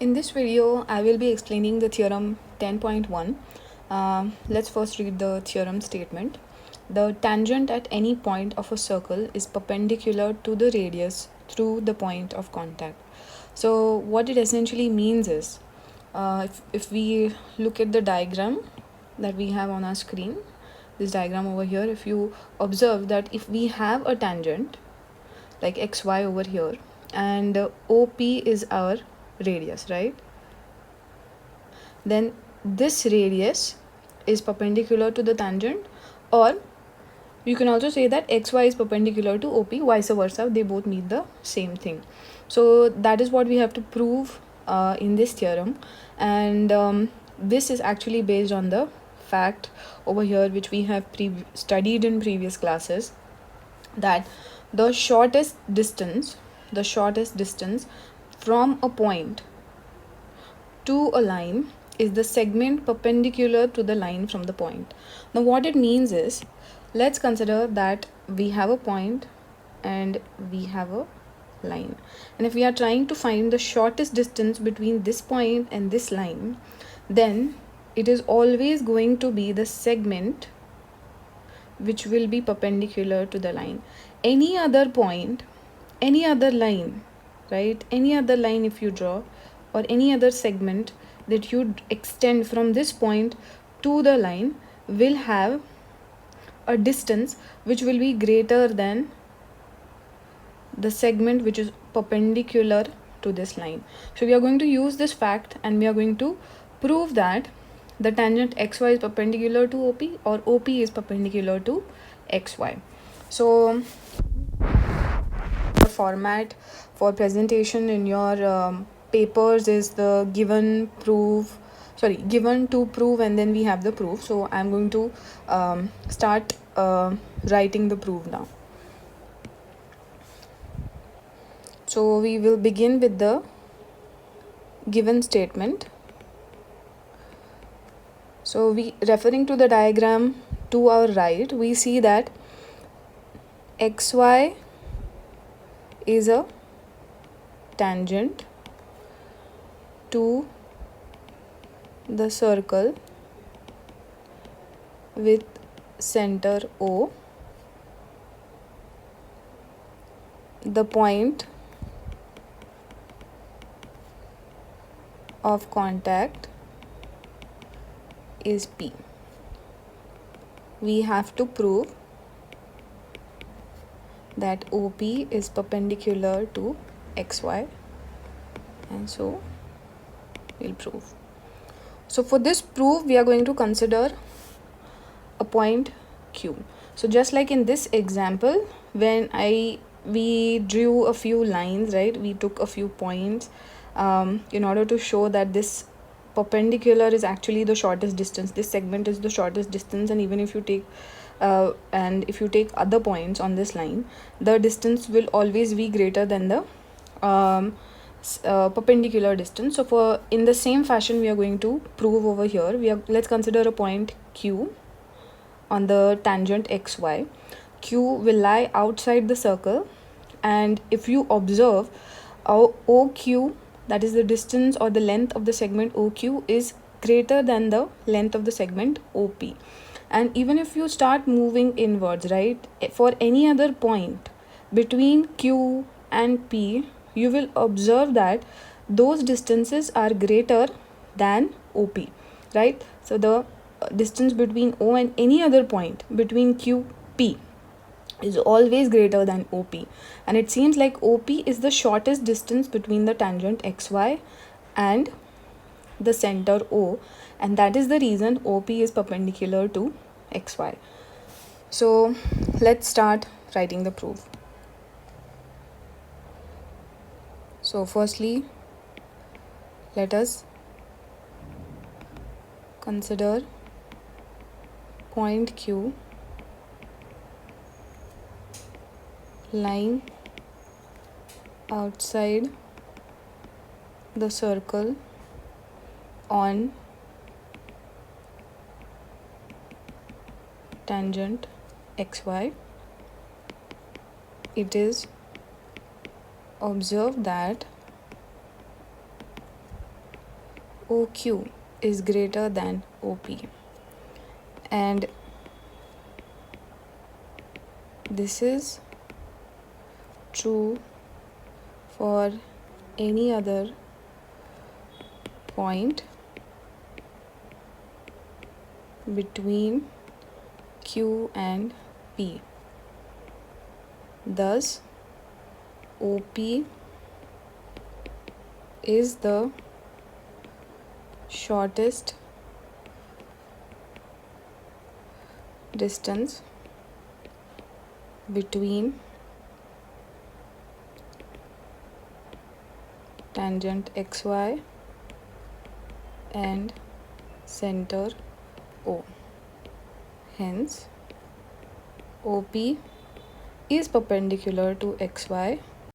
In this video, I will be explaining the theorem 10.1. Let's first read the theorem statement. The tangent at any point of a circle is perpendicular to the radius through the point of contact. So what it essentially means is, if we look at the diagram that we have on our screen, this diagram over here, if you observe that if we have a tangent like xy over here, and OP is our radius, right? Then this radius is perpendicular to the tangent, or you can also say that xy is perpendicular to OP, vice versa, they both mean the same thing. So that is what we have to prove in this theorem, and this is actually based on the fact over here which we have studied in previous classes, that the shortest distance from a point to a line is the segment perpendicular to the line from the point. Now what it means is, let's consider that we have a point and we have a line, and if we are trying to find the shortest distance between this point and this line, then it is always going to be the segment which will be perpendicular to the line. Any other point, any other line, right, any other line if you draw, or any other segment that you extend from this point to the line will have a distance which will be greater than the segment which is perpendicular to this line. So we are going to use this fact and we are going to prove that the tangent xy is perpendicular to OP, or OP is perpendicular to xy. So the format for presentation in your papers is the given to prove, and then we have the proof. So I'm going to start writing the proof now. So we will begin with the given statement. So we, referring to the diagram to our right, we see that xy is a tangent to the circle with center O. The point of contact is P. We have to prove that OP is perpendicular to xy, and so we'll prove. So for this proof, we are going to consider a point Q. So just like in this example, when we drew a few lines, right, we took a few points in order to show that this perpendicular is actually the shortest distance, this segment is the shortest distance, and even if you take other points on this line, the distance will always be greater than the perpendicular distance. So for in the same fashion, we are going to prove over here. Let's consider a point Q on the tangent xy. Q will lie outside the circle, and if you observe, OQ, that is the distance or the length of the segment OQ, is greater than the length of the segment OP. And even if you start moving inwards, right, for any other point between Q and P, you will observe that those distances are greater than OP, right? So the distance between O and any other point between Q, P is always greater than OP, and it seems like OP is the shortest distance between the tangent xy and the center O, and that is the reason OP is perpendicular to xy. So let's start writing the proof. So firstly, let us consider point Q lying outside the circle on tangent xy. It is observed that OQ is greater than OP, and this is true for any other point between Q and P. Thus, OP is the shortest distance between tangent XY and center O. Hence, OP is perpendicular to XY